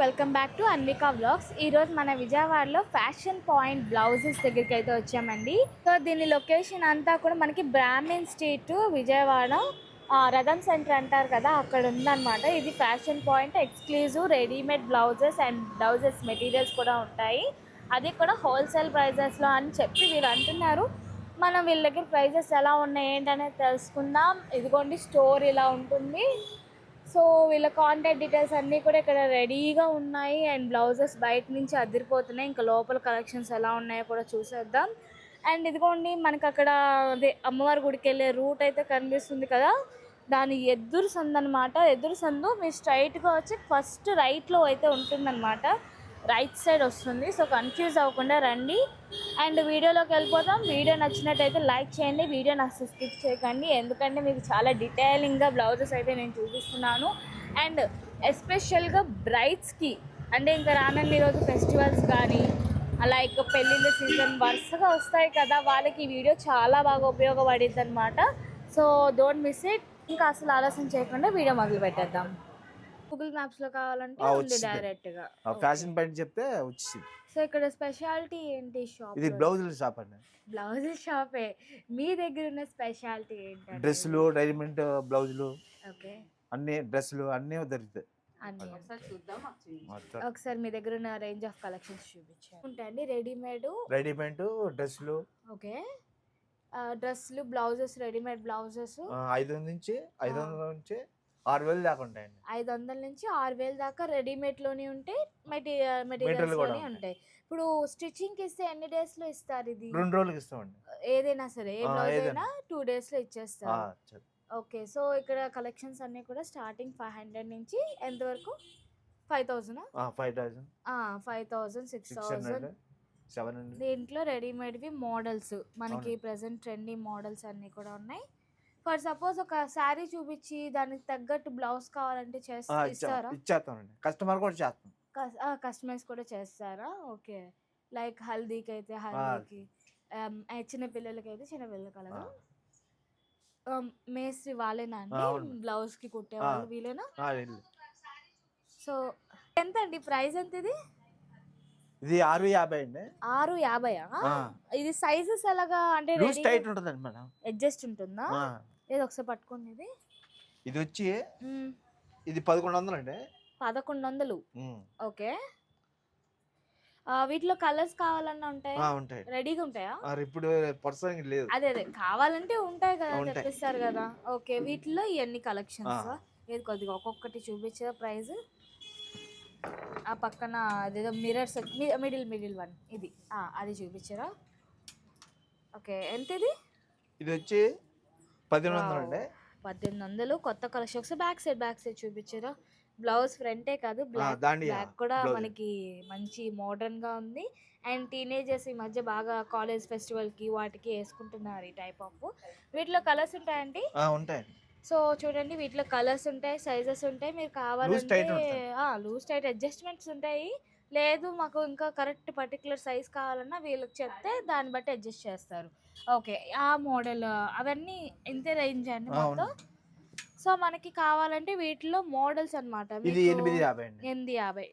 Welcome back to Anvika vlogs. ఈరోజు మన విజయవాడలో ఫ్యాషన్ పాయింట్ బ్లౌజెస్ దగ్గరికి అయితే వచ్చామండి. సో దీని లొకేషన్ అంతా కూడా మనకి బ్రాహ్మిన్ స్ట్రీట్ విజయవాడ రథం సెంటర్ అంటారు కదా, అక్కడ ఉందన్నమాట. ఇది fashion point exclusive readymade blouses and blouses materials కూడా ఉంటాయి. అది కూడా హోల్సేల్ ప్రైజెస్లో అని చెప్పి వీళ్ళు అంటున్నారు. మనం వీళ్ళ దగ్గర ప్రైజెస్ ఎలా ఉన్నాయి ఏంటనేది తెలుసుకుందాం. ఇదిగోండి స్టోర్ ఇలా ఉంటుంది. సో వీళ్ళ కాంటాక్ట్ డీటెయిల్స్ అన్నీ కూడా ఇక్కడ రెడీగా ఉన్నాయి. అండ్ బ్లౌజెస్ బయట నుంచి అదిరిపోతున్నాయి. ఇంకా లోపల కలెక్షన్స్ ఎలా ఉన్నాయో కూడా చూసేద్దాం. అండ్ ఇదిగోండి మనకు అక్కడ అదే అమ్మవారి గుడికి వెళ్ళే రూట్ అయితే కనిపిస్తుంది కదా, దాని ఎదురు సందు అనమాట. ఎదురు సందు మీరు స్ట్రైట్గా వచ్చి ఫస్ట్ రైట్లో అయితే ఉంటుందన్నమాట. రైట్ సైడ్ వస్తుంది. సో కన్ఫ్యూజ్ అవ్వకుండా రండి. అండ్ వీడియోలోకి వెళ్ళిపోతాం. వీడియో నచ్చినట్టయితే లైక్ చేయండి. వీడియో నాకు స్కిప్ చేయకండి, ఎందుకంటే మీకు చాలా డీటెయిలింగ్గా బ్లౌజెస్ అయితే నేను చూపిస్తున్నాను. అండ్ ఎస్పెషల్గా బ్రైడ్స్కి అంటే ఇంకా రానున్న ఈరోజు ఫెస్టివల్స్ కానీ లైక్ పెళ్ళిళ్ళ సీజన్ వరుసగా వస్తాయి కదా, వాళ్ళకి ఈ వీడియో చాలా బాగా ఉపయోగపడుతుంది అనమాట. So don't miss it. ఇంకా అసలు ఆలస్యం చేయకుండా వీడియో మొదలు పెట్టేద్దాం. గూగుల్ మ్యాప్స్ లో కావాలంటే ఉంది డైరెక్ట్ గా. ఫ్యాషన్ పాయింట్ చెప్తే వచ్చింది. సో ఇక్కడ స్పెషాలిటీ ఏంటి షాప్? ఇది బ్లౌజుల షాప్ అండి. బ్లౌజుల షాపే. మీ దగ్గర ఉన్న స్పెషాలిటీ ఏంటి? డ్రెస్సులు, రెడీమేడ్ బ్లౌజులు, ఓకే, అన్ని డ్రెస్సులు అన్నీ దొరుకుతాయి. ఒకసారి మీ దగ్గర ఉన్న రేంజ్ ఆఫ్ కలెక్షన్స్ చూపించండి. ఉంటాయండి రెడీమేడ్ డ్రెస్సులు. ఓకే, డ్రెస్సులు, బ్లౌజెస్, రెడీమేడ్ బ్లౌజెస్ 500 నుంచి 6,000 దాకా ఉంటాయండి. 500 నుంచి 6,000 దాకా రెడీమేడ్ లోనే ఉంటాయి. మెటీరియల్స్ లోనే ఉంటాయి. ఇప్పుడు స్టిచ్చింగ్ కి ఇస్తే ఎన్ని డేస్ లో ఇస్తారు? ఇది 2 రోజులకి ఇస్తామండి. ఏదైనా సరే, ఏ బ్లౌజ్ అయినా 2 days లో ఇచ్చేస్తారు. ఓకే, సో ఇక్కడ కలెక్షన్స్ అన్ని కూడా స్టార్టింగ్ 500 నుంచి ఎంత వరకు? 5,000, 6,000, 700. దీంట్లో రెడీమేడ్వి మోడల్స్ మనకి ప్రెసెంట్ ట్రెండీ మోడల్స్ అన్ని కూడా ఉన్నాయి. ఫర్ సపోజ్ ఒక శారీ చూపించి దానికి తగ్గట్టు బ్లౌజ్ కావాలంటే ఇస్తారా? ఇచ్చేస్తామండి. కస్టమర్ కూడా చేస్తాం. కస్టమైజ్ కూడా చేస్తారా? ఓకే, లైక్ హల్దీకి అయితే హల్దీకి, చిన్న పిల్లలకి అయితే చిన్న పిల్లలకి అలాగా. మేస్త్రి వాళ్ళేనా అండి బ్లౌజ్ కి కుట్టేవాళ్ళు? వీళ్ళేనా? సో ఎంత అండి ప్రైస్? ఎంత ఇది? ఇది 650 అండి. 650. ఇది సైజెస్ ఎలాగా? అంటే టైట్ ఉంటుందండి మేడం. అడ్జస్ట్ ఉంటుందా? ఏదో ఒకసారి పట్టుకోండి. ఇది వచ్చి ఇది 1100 అండి. 1100. ఓకే, వీటిలో కలర్స్ కావాలన్నా ఉంటాయి? రెడీగా ఉంటాయా? ఇప్పుడు పర్సనల్ లేదు. అదే కావాలంటే ఉంటాయి కదా, తెప్పిస్తారు కదా. ఓకే, వీటిలో ఇవన్నీ కలెక్షన్స్ ఏది కొద్దిగా ఒక్కొక్కటి చూపించే ప్రైస్. ఆ పక్కన అదేదో మిరర్స్ మిడిల్ వన్ ఇది అది చూపించారా? ఓకే, ఎంత ఇది? ఇది వచ్చి 1800 అండి. 1800. కొత్త కలెక్షన్స్. బ్యాక్ సైడ్ చూపించారా? బ్లౌజ్ ఫ్రంటే కాదు, బ్లాక్ కూడా మనకి మంచి మోడర్న్ గా ఉంది. అండ్ టీనేజర్స్ ఈ మధ్య బాగా కాలేజ్ ఫెస్టివల్ కి వాటికి వేసుకుంటున్నారు ఈ టైప్ ఆఫ్. వీటిలో కలర్స్ ఉంటాయండి? ఉంటాయి. సో చూడండి, వీటిలో కలర్స్ ఉంటాయి, సైజెస్ ఉంటాయి. మీరు కావాలంటే లూజ్ టైట్ అడ్జస్ట్మెంట్స్ ఉంటాయి. లేదు మాకు ఇంకా కరెక్ట్ పర్టికులర్ సైజ్ కావాలన్నా వీళ్ళకి చెప్తే దాన్ని బట్టి అడ్జస్ట్ చేస్తారు. ఓకే, ఆ మోడల్ అవన్నీ ఇంతే రేంజ్ అండి మొత్తం. సో మనకి కావాలంటే వీటిలో మోడల్స్ అనమాట. 850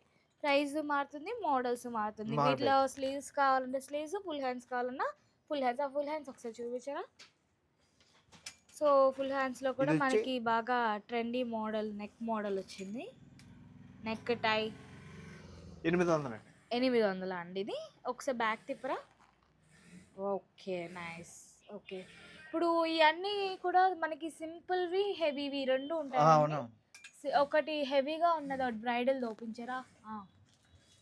ప్రైస్ మారుతుంది, మోడల్స్ మారుతుంది. వీటిలో స్లీవ్స్ కావాలంటే స్లీవ్స్, ఫుల్ హ్యాండ్స్ కావాలన్నా ఫుల్ హ్యాండ్స్ ఒకసారి చూపించారా? సో ఫుల్ హ్యాండ్స్లో కూడా మనకి బాగా ట్రెండీ మోడల్ నెక్ మోడల్ వచ్చింది. నెక్ టై 800 అండి. ఇది ఒకసారి బ్యాక్ తిప్పరా? Okay, nice. ఓకే, ఇప్పుడు ఇవన్నీ కూడా మనకి సింపుల్వి, హెవీవి రెండు ఉంటాయి. ఒకటి హెవీగా ఉన్నది, ఒకటి బ్రైడల్ చూపించారా?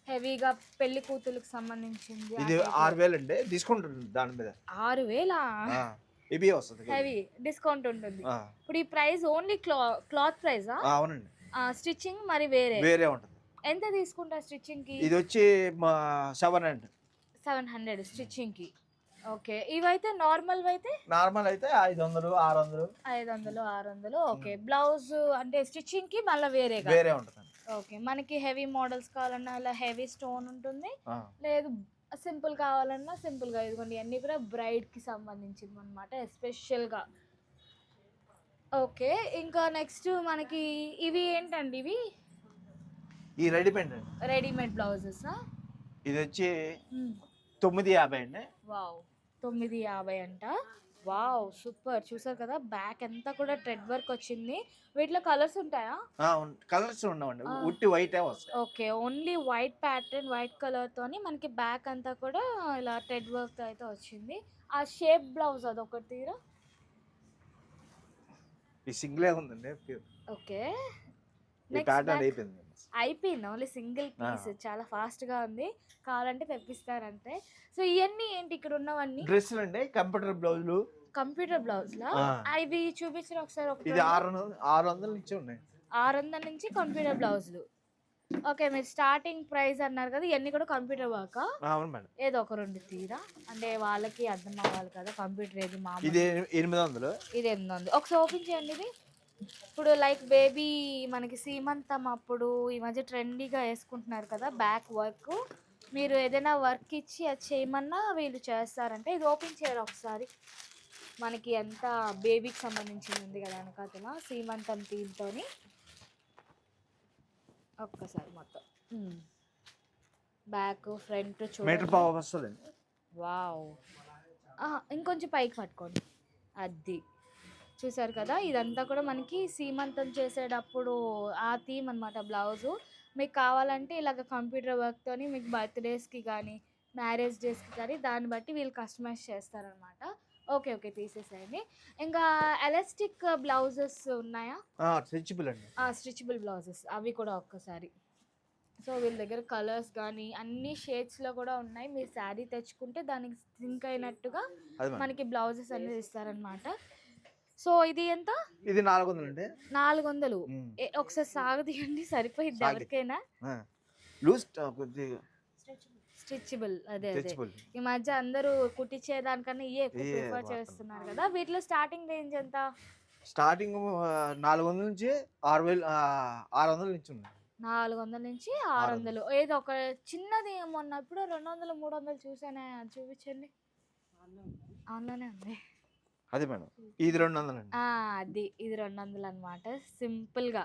హెవీగా పెళ్లి కూతురికి సంబంధించింది. ఇది 6,000 అండి. డిస్కౌంట్ ఉంటుంది దాని మీద. 6,000 హెవీ డిస్కౌంట్ ఉంటుంది. ఇప్పుడు ఈ ప్రైస్ ఓన్లీ క్లాత్ ప్రైస్? అవునండి. స్టిచ్చింగ్ మరి వేరే ఉంటుంది. ఎంత తీసుకుంటా స్టిచ్చింగ్ కి? ఇది వచ్చి 700 స్టిచ్చింగ్ కి. ఓకే, ఇవైతే నార్మల్ అయితే 500, 600. ఓకే, బ్లౌజ్ అంటే స్టిచ్చింగ్ కి మళ్ళీ వేరే ఉంటుంది. ఓకే, మనకి హెవీ మోడల్స్ కావాలన్నా అలా హెవీ స్టోన్ ఉంటుంది, లేదు సింపుల్ కావాలన్నా సింపుల్గా. ఇదిగోండి అన్నీ కూడా బ్రైడ్కి సంబంధించింది అనమాట ఎస్పెషల్గా. ఓకే, ఇంకా నెక్స్ట్ మనకి ఇవి ఏంటండి? ఇవి ఈ రెడీమేడ్ అండి. Readymade blouses. ఇది వచ్చి 950 అండి. వావ్, 950 అంట. Wow super. చూసారు కదా బ్యాక్ అంతా కూడా థ్రెడ్ వర్క్ వచ్చింది. వీటిలో కలర్స్ ఉంటాయా? కలర్స్ ఉండవండి, ఉట్టి వైట్ వస్తాయి. Okay, only white pattern, white colour తోని మనకి బ్యాక్ అంతా కూడా ఇలా థ్రెడ్ వర్క్ అయితే వచ్చింది. ఆ షేప్ బ్లౌజ్ అదొకటి తీరా. ఈ సింగిలే ఉందండి. ఓకే, ఈ ప్యాటర్న్ అయిపోయింది. అయిపోయింది, ఓన్లీ సింగిల్ పీస్. చాలా ఫాస్ట్ గా ఉంది, కావాలంటే తెప్పిస్తారంటే. సో ఇవన్నీ ఏంటి ఇక్కడ ఉన్నవన్నీ? డ్రెస్సులు అండి, కంప్యూటర్ బ్లౌజులు. కంప్యూటర్ బ్లౌజ్ లా ఇవి చూపించిన ఒకసారి. ఇది 600 నుంచి ఉన్నాయి. 600 నుంచి కంప్యూటర్ బ్లౌజులు. ఓకే, మీరు స్టార్టింగ్ ప్రైస్ అన్నారు కదా, ఇవన్నీ కూడా కంప్యూటర్ వర్క్? అవును మేడం. ఏదో ఒక రెండు తీరా, అంటే వాళ్ళకి అర్థం అవ్వాలి కదా కంప్యూటర్ ఏది. మామూలు ఇది 800. ఇది 800. ఒకసారి ఓపెన్ చేయండి ఇది. ఇప్పుడు లైక్ బేబీ మనకి సీమంతం అప్పుడు ఈ మధ్య ట్రెండీగా వేసుకుంటున్నారు కదా బ్యాక్ వర్క్. మీరు ఏదైనా వర్క్ ఇచ్చి అది చేయమన్నా వీళ్ళు చేస్తారంటే. ఇది ఓపెన్ చేయరు ఒకసారి. మనకి ఎంత బేబీకి సంబంధించింది ఉంది కదా వెనకాతల సీమంతం థీమ్తోని. ఒక్కసారి మొత్తం బ్యాక్ ఫ్రంట్ మీటర్ పావు వస్తుందండి. వావ్, ఇంకొంచెం పైకి పట్టుకోండి. అది చూసారు కదా, ఇదంతా కూడా మనకి సీమంతం చేసేటప్పుడు ఆ థీమ్ అనమాట బ్లౌజు. మీకు కావాలంటే ఇలాగ కంప్యూటర్ వర్క్తోని మీకు బర్త్డేస్కి కానీ మ్యారేజ్ డేస్కి కానీ దాన్ని బట్టి వీళ్ళు కస్టమైజ్ చేస్తారనమాట. ఓకే ఓకే, తీసేసేయండి. ఇంకా ఎలాస్టిక్ బ్లౌజెస్ ఉన్నాయా? స్ట్రెచబుల్ అండి. స్ట్రెచబుల్ బ్లౌజెస్ అవి కూడా ఒక్కసారి. సో వీళ్ళ దగ్గర కలర్స్ కానీ అన్ని షేడ్స్లో కూడా ఉన్నాయి. మీరు శారీ తెచ్చుకుంటే దానికి సింక్ అయినట్టుగా మనకి బ్లౌజెస్ అనేది ఇస్తారనమాట. సో ఇది ఎంత? ఇది 400 అండి. 400. ఒకసారి సాగదీయండి, సరిపోయింది ఎవరికైనా. స్ట్రెచబుల్. అదే అదే, ఈ మధ్య అందరూ కుట్టించేదానికన్నా ఇవే ఎక్కువ ప్రిఫర్ చేస్తున్నారు కదా. వీటిలో స్టార్టింగ్ రేంజ్ ఎంత? స్టార్టింగ్ 400 నుంచి 600 నుంచి ఉంది. 400 నుంచి 600. ఏదో ఒక చిన్నది మొన్నప్పుడు 200 300 చూసానే, చూపించండి. ఆన్లోనే ఉంది అది మేడం. ఇది 200 అండి. అది ఇది 200 అనమాట. సింపుల్గా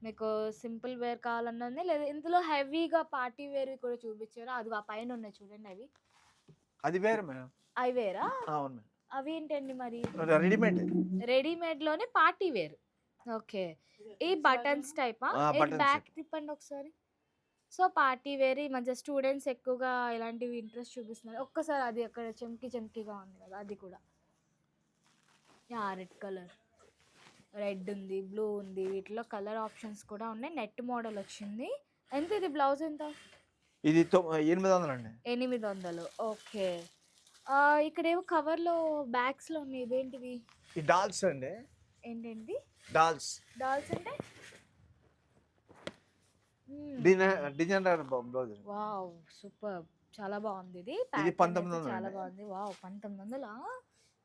మీకు సింపుల్ వేర్ కావాలన్నా ఉంది, లేదా ఇందులో హెవీగా పార్టీ వేర్ కూడా చూపించారు. అది ఆ పైన ఉన్నాయి చూడండి, అవి అది వేరే మేడం. అవి వేరా? అవును మేడం. అవి ఏంటండి మరి? రెడీమేడ్. రెడీమేడ్లోనే పార్టీ వేర్. ఓకే, ఈ బటన్స్ టైపా? బ్యాక్ తిప్పండి ఒకసారి. సో పార్టీ వేర్ ఈ మధ్య స్టూడెంట్స్ ఎక్కువగా ఇలాంటివి ఇంట్రెస్ట్ చూపిస్తున్నారు. ఒక్కసారి అది అక్కడ చెమ్కీగా ఉంది కదా, అది కూడా. రెడ్ కలర్, రెడ్ ఉంది, బ్లూ ఉంది. వీటిలో కలర్ ఆప్షన్స్ కూడా ఉన్నాయి. నెట్ మోడల్ వచ్చింది. ఎంత ఇది బ్లౌజ్ ఎంత? ఇది 800 అండి. 800. ఓకే, ఇక్కడేమో కవర్లో బ్యాగ్స్లో ఉన్నాయి. ఇవేంటివి? ఈ డాల్స్ అండి. ఏంటండి డాల్స్? డాల్స్ అంటే డిజైనర్ బ్లౌజ్. వావ్ సూపర్, చాలా బాగుంది. ఇది 1900. చాలా బాగుంది. వావ్, 1900.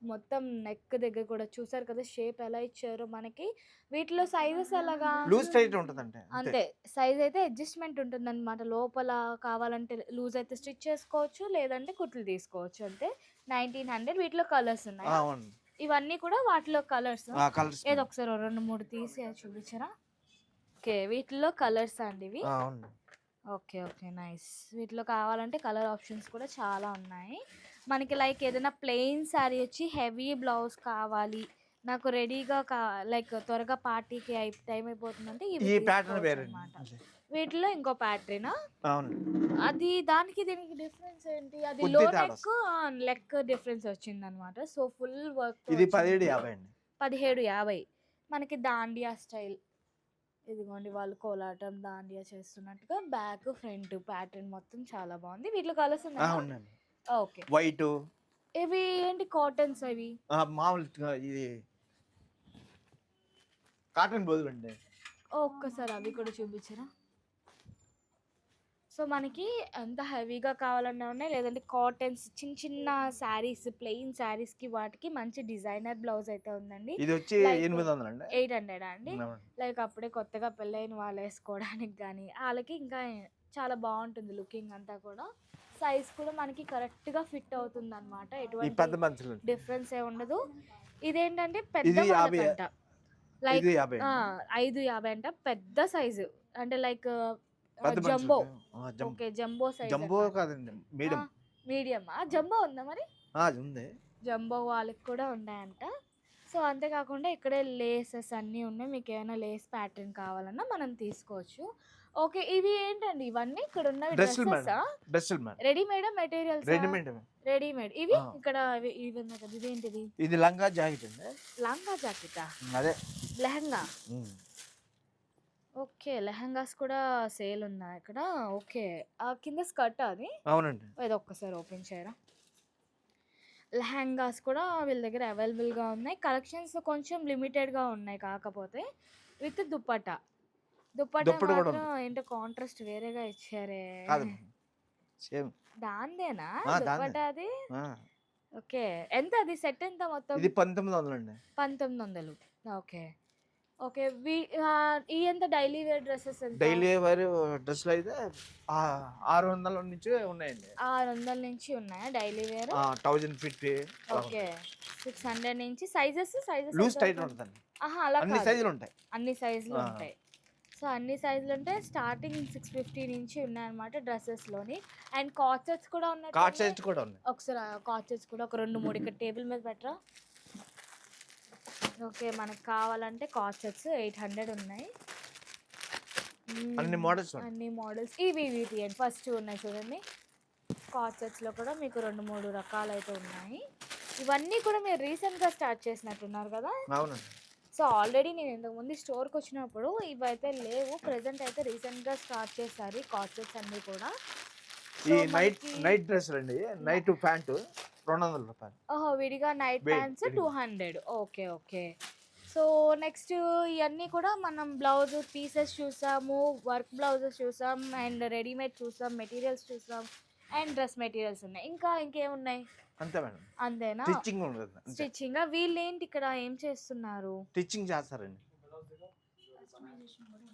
మొత్తం నెక్ దగ్గర కూడా చూసారు కదా షేప్ ఎలా ఇచ్చారో మనకి. వీటిలో సైజెస్ ఎలాగా? లూజ్ టైట్ ఉంటుందంటే అంతే, సైజ్ అయితే అడ్జస్ట్మెంట్ ఉంటుంది అనమాట. లోపల కావాలంటే లూజ్ అయితే స్టిచ్ చేసుకోవచ్చు, లేదంటే కుట్లు తీసుకోవచ్చు. అంతే. 1900. వీటిలో కలర్స్ ఉన్నాయి. ఇవన్నీ కూడా వాటిలో కలర్స్. ఏదో ఒకసారి 2-3 తీసి చూపించరా? ఓకే, వీటిలో కలర్స్ అండి ఇవి. Okay okay, nice. వీటిలో కావాలంటే కలర్ ఆప్షన్స్ కూడా చాలా ఉన్నాయి మనకి. లైక్ ఏదైనా ప్లెయిన్ శారీ వచ్చి హెవీ బ్లౌజ్ కావాలి నాకు, రెడీగా లైక్ త్వరగా పార్టీకి టైం అయిపోతుందంటే ఈ ప్యాటర్న్ వేరే అన్నమాట. వీటిలో ఇంకో ప్యాటర్న్. అది దానికి దీనికి డిఫరెన్స్ ఏంటి? అది లో లెక్ డిఫరెన్స్ వచ్చింది అనమాట. So full work. ఇది 1750 అండి. 1750. మనకి దాండియా స్టైల్. ఇదిగోండి, వాళ్ళు కోలాటం దాండియా చేస్తున్నట్టుగా బ్యాక్ ఫ్రంట్ ప్యాటర్న్ మొత్తం చాలా బాగుంది. వీటిలో కలర్స్ ఉన్నాయి. Okay, white. ఇవి ఏంటి? కాటన్స్ అవి? మామూలు ఇది కాటన్ బోదులు అండి. ఒక్కసారి అవి కూడా చూపించరా? సో మనకి ఎంత హెవీగా కావాలన్నా ఉన్నాయి, లేదంటే కాటన్స్ చిన్న చిన్న శారీస్, ప్లెయిన్ శారీస్కి వాటికి మంచి డిజైనర్ బ్లౌజ్ అయితే ఉందండి. ఇది వచ్చి 800 అండి. 800 అండి. లైక్ అప్పుడే కొత్తగా పెళ్ళైన వాళ్ళు వేసుకోవడానికి కానీ వాళ్ళకి ఇంకా చాలా బాగుంటుంది లుకింగ్ అంతా కూడా. సైజ్ కూడా మనకి కరెక్ట్గా ఫిట్ అవుతుంది అనమాట. ఎటువంటి డిఫరెన్స్ ఏ ఉండదు. ఇదేంటంటే పెద్ద లైక్ 550 అంట, పెద్ద సైజు. అంటే లైక్ పెద్ద జంబో. మనుషులకి. Okay, jumbo size. జంబో కాదండి, మీడియం. మీడియమా? జంబో ఉందా మరి? అది ఉంది. జంబో వాళ్ళకి కూడా ఉన్నాయంట. సో అంతేకాకుండా ఇక్కడే లేసెస్ అన్నీ ఉన్నాయి. మీకు ఏమైనా లేస్ ప్యాటర్న్ కావాలన్నా మనం తీసుకోవచ్చు. ఓకే, ఇవి ఏంటండి ఇవన్నీ ఇక్కడ ఉన్నవి? డ్రెస్సులు డ్రెస్సెసా? మేడం, డ్రెస్సులు మేడం. రెడీమేడా మెటీరియల్సా? రెడీమేడ్. రెడీమేడ్. ఇవి ఆ. ఇక్కడ ఇవి ఉన్నాయి కదా, ఇదేంటిది? ఇది లంగా జాకెట్ అండి. లంగా జాకెటా? అదే. లెహంగా. ఉమ్. ఓకే, లెహంగాస్ కూడా సేల్ ఉన్నాయి ఇక్కడ. ఓకే, ఆ కింద స్కర్ట్ అది? అవునండి. ఇది ఒక్కసారి ఓపెన్ చేయరా? లెహంగాస్ కూడా వీళ్ళ దగ్గర అవైలబుల్గా ఉన్నాయి. కలెక్షన్స్ కొంచెం లిమిటెడ్గా ఉన్నాయి, కాకపోతే విత్ దుప్పట్టా. దుప్పట్టా దుప్పటి కూడా మాత్రం ఏంటో కాంట్రాస్ట్ వేరేగా ఇచ్చారే. కాదు సేమ్. దాందేనా దాందే. దుప్పట్టా అది? ఓకే, ఎంత అది సెట్ ఎంత మొత్తం? ఇది 1900 అండి. 1900. Okay okay. ఈ ఎంత డైలీ వేర్ డ్రెస్సెస్ ఎంత? డైలీ వేర్ డ్రెస్సులు అయితే 600 నుంచి ఉన్నాయండి. 600 నుంచి ఉన్నాయా డైలీ వేర్? 1050. ఓకే, 600 నుంచి. సైజెస్ లూజ్ టైట్ ఉంటుందండి. అలా అన్ని కాదు. సైజులు ఉంటాయి. అన్ని సైజులు ఉంటాయి. సో అన్ని సైజులు ఉంటాయి. స్టార్టింగ్ 650 నుంచి ఉన్నాయన్నమాట డ్రెస్సెస్లోని. అండ్ కార్డ్ సెట్స్ కూడా ఉన్నాయి. కార్డ్ సెట్స్ కూడా ఉన్నాయి. ఒకసారి కార్డ్ సెట్స్ కూడా ఒక 2-3 ఇక్కడ టేబుల్ మీద పెట్టరా? ఓకే, మనకు కావాలంటే కార్డ్ సెట్స్ 800 ఉన్నాయి. అన్ని మోడల్స్ అన్ని మోడల్స్. ఇవి తీయండి, ఫస్ట్ ఉన్నాయి చూడండి. కార్డ్ సెట్స్లో కూడా మీకు 2-3 రకాలు అయితే ఉన్నాయి. ఇవన్నీ కూడా మీరు రీసెంట్గా స్టార్ట్ చేసినట్టున్నారు కదా? అవునండి. సో ఆల్రెడీ నేను ఇంతకుముందు స్టోర్కి వచ్చినప్పుడు ఇవైతే లేవు. ప్రెసెంట్ అయితే రీసెంట్గా స్టార్ట్ చేశారు ఈ కార్డ్ సెట్స్ అన్నీ కూడా. ఈ నైట్ డ్రెస్సులు అండి, నైట్ ప్యాంటు 200 రూపాయలు. ఓహో, విడిగా night pants 200. Okay okay. So next ఇవన్నీ కూడా మనం బ్లౌజ్ పీసెస్ చూసాము, వర్క్ బ్లౌజెస్ చూసాం, అండ్ రెడీమేడ్ చూసాం, మెటీరియల్స్ చూసాం, అండ్ డ్రెస్ మెటీరియల్స్ ఉన్నాయి. ఇంకేమున్నాయి? అంతే మేడం. అంతేనా? స్టిచ్చింగ్ ఉంటుంది. స్టిచ్చింగ్. వీళ్ళు ఏంటి ఇక్కడ ఏం చేస్తున్నారు? స్టిచ్చింగ్ చేస్తారండి.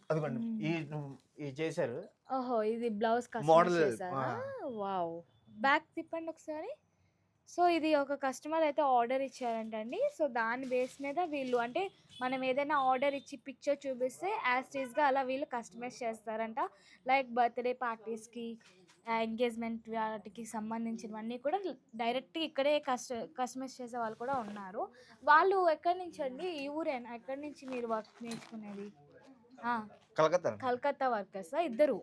అదిగోండి ఈ చేశారు. ఓహో, ఇది బ్లౌజ్ మోడల్. వావ్, బ్యాక్ తిప్పండి ఒకసారి. సో ఇది ఒక కస్టమర్ అయితే ఆర్డర్ ఇచ్చారంటండి. సో దాని బేస్ మీద వీళ్ళు, అంటే మనం ఏదైనా ఆర్డర్ ఇచ్చి పిక్చర్ చూపిస్తే యాజ్ టీజ్గా అలా వీళ్ళు కస్టమైజ్ చేస్తారంట. లైక్ బర్త్డే పార్టీస్కి, ఎంగేజ్మెంట్ వాటికి సంబంధించినవన్నీ కూడా డైరెక్ట్గా ఇక్కడే కస్టమైజ్ చేసే వాళ్ళు కూడా ఉన్నారు. వాళ్ళు ఎక్కడి నుంచి అండి? ఈ ఊరేనా? ఎక్కడి నుంచి మీరు వర్క్ నేర్చుకునేది? కలకత్తా వర్కర్సా ఇద్దరు?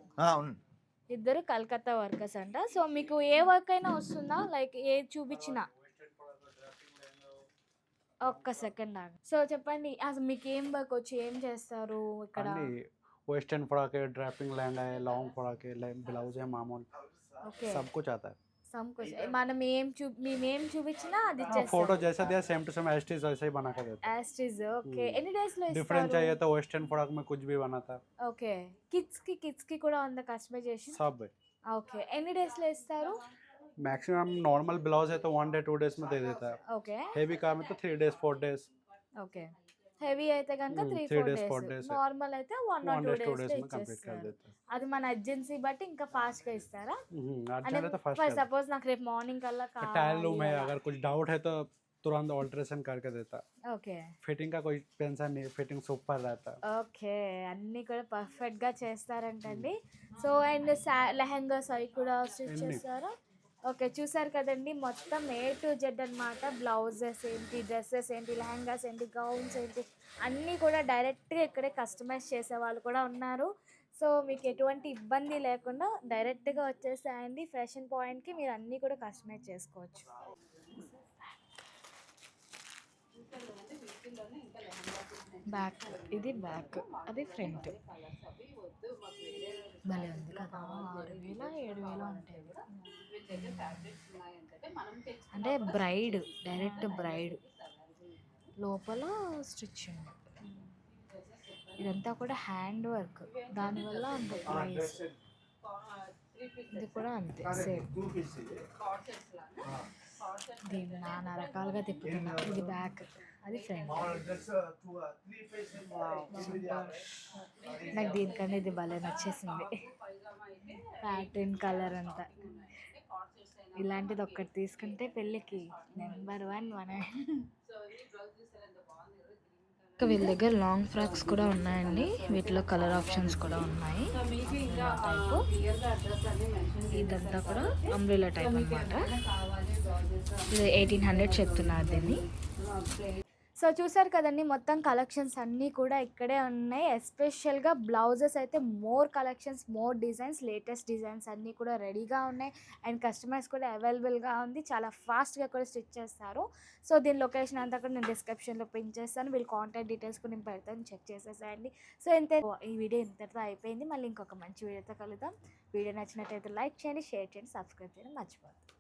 ఇద్దరు కలకత్తా వర్కర్స్ అంట. సో మీకు ఏ వర్క్ అయినా వస్తుందా? లైక్ ఏ చూపించినా? ఒక్క సెకండ్ ఆగండి. సో చెప్పండి, అసలు మీకు ఏం వర్క్ వచ్చి ఏం చేస్తారు ఇక్కడ? वेस्टर्न फ्रॉक है, ड्रापिंग लैंड है, लॉन्ग फ्रॉक है, ब्लाउज है, मामूल ఓకే, सब कुछ आता है। మనం మేమేం చూపించినా అది फोटो जैसा दिया same to same as it is वैसे ही बना कर देता है। As it. ఓకే, ఎన్ని డేస్ లో डिफरेंट ఇస్తారు? चाहिए तो वेस्टर्न फ्रॉक में कुछ भी बनाता है। ఓకే, కిడ్స్ కి కూడా ఉంది కస్టమైజేషన్? सब ఓకే, ఎన్ని డేస్ లో ఇస్తారు? मैक्सिमम नॉर्मल ब्लाउज है तो 1 डे 2 डेज में दे देता है। ఓకే हेवी काम है तो 3 डेज 4 डेज। ఓకే, హెవీ అయితే కనుక 3 days 4 3-4 days, నార్మల్ అయితే 1 or 2 2 days डेज में कंप्लीट कर देता है। అది మన అర్జెన్సీ బట్టి ఇంకా ఫాస్ట్ గా ఇస్తారా? अर्जेंट है तो फर्स्ट సపోజ్ నాకు రేపు మార్నింగ్ కల్లా टाइल रूम है, अगर कुछ डाउट है तो तुरंत ऑल्ट्रेशन करके देता है। ఓకే फिटिंग का कोई टेंशन नहीं, फिटिंग सुपर रहता है। ఓకే, అన్నీ కూడా పర్ఫెక్ట్ గా చేస్తారంటండి. సో అండ్ లెహంగాస్ అవి కూడా స్టిచ్ చేస్తారా? ఓకే, చూసారు కదండి, మొత్తం A to Z అనమాట. బ్లౌజెస్ ఏంటి, డ్రెస్సెస్ ఏంటి, లెహంగాస్ ఏంటి, గౌన్స్ ఏంటి, అన్నీ కూడా డైరెక్ట్గా ఇక్కడే కస్టమైజ్ చేసే వాళ్ళు కూడా ఉన్నారు. సో మీకు ఎటువంటి ఇబ్బంది లేకుండా డైరెక్ట్గా వచ్చేసాయండి ఫ్యాషన్ పాయింట్కి, మీరు అన్నీ కూడా కస్టమైజ్ చేసుకోవచ్చు. బ్యాక్, ఇది బ్యాక్, అది ఫ్రంట్. భలే ఉంది కదా, 6,000 7,000 ఉంటాయి. అంటే బ్రైడ్, డైరెక్ట్ బ్రైడ్, లోపల స్టిచ్చింగ్, ఇదంతా కూడా హ్యాండ్ వర్క్, దానివల్ల అంత ప్రైస్. ఇది కూడా అంతే సేమ్. దీన్ని నానా రకాలుగా తిప్పుతున్నా. ఇది బ్యాక్, అది ఫ్రంట్. నాకు దీనికన్నా ఇది భలే నచ్చేసింది, ప్యాటర్న్ కలర్ అంతా. ఇలాంటిది ఒక్కటి తీసుకుంటే పెళ్ళికి నెంబర్ 1 మన. ఇంకా వీళ్ళ దగ్గర లాంగ్ ఫ్రాక్స్ కూడా ఉన్నాయండి. వీటిలో కలర్ ఆప్షన్స్ కూడా ఉన్నాయి. టైపు ఇదంతా కూడా అంబ్రెలా టైప్ అన్నమాట. ఇది 1800 చెప్తున్నారు దీన్ని. సో చూసారు కదండి, మొత్తం కలెక్షన్స్ అన్నీ కూడా ఇక్కడే ఉన్నాయి. ఎస్పెషల్గా బ్లౌజెస్ అయితే more collections, more designs, latest designs అన్నీ కూడా రెడీగా ఉన్నాయి. అండ్ కస్టమర్స్ కూడా అవైలబుల్గా ఉంది. చాలా ఫాస్ట్గా కూడా స్టిచ్ చేస్తారు. సో దీని లొకేషన్ అంతా కూడా నేను డిస్క్రిప్షన్లో పిన్ చేస్తాను. వీళ్ళు కాంటాక్ట్ డీటెయిల్స్ కూడా నేను పెడతాను, చెక్ చేసేసేయండి. సో ఇంతే, ఈ వీడియో ఇంతటితో అయిపోయింది. మళ్ళీ ఇంకొక మంచి వీడియోతో కలుద్దాం. వీడియో నచ్చినట్టయితే లైక్ చేయండి, షేర్ చేయండి, సబ్స్క్రైబ్ చేయండి మర్చిపోద్దు.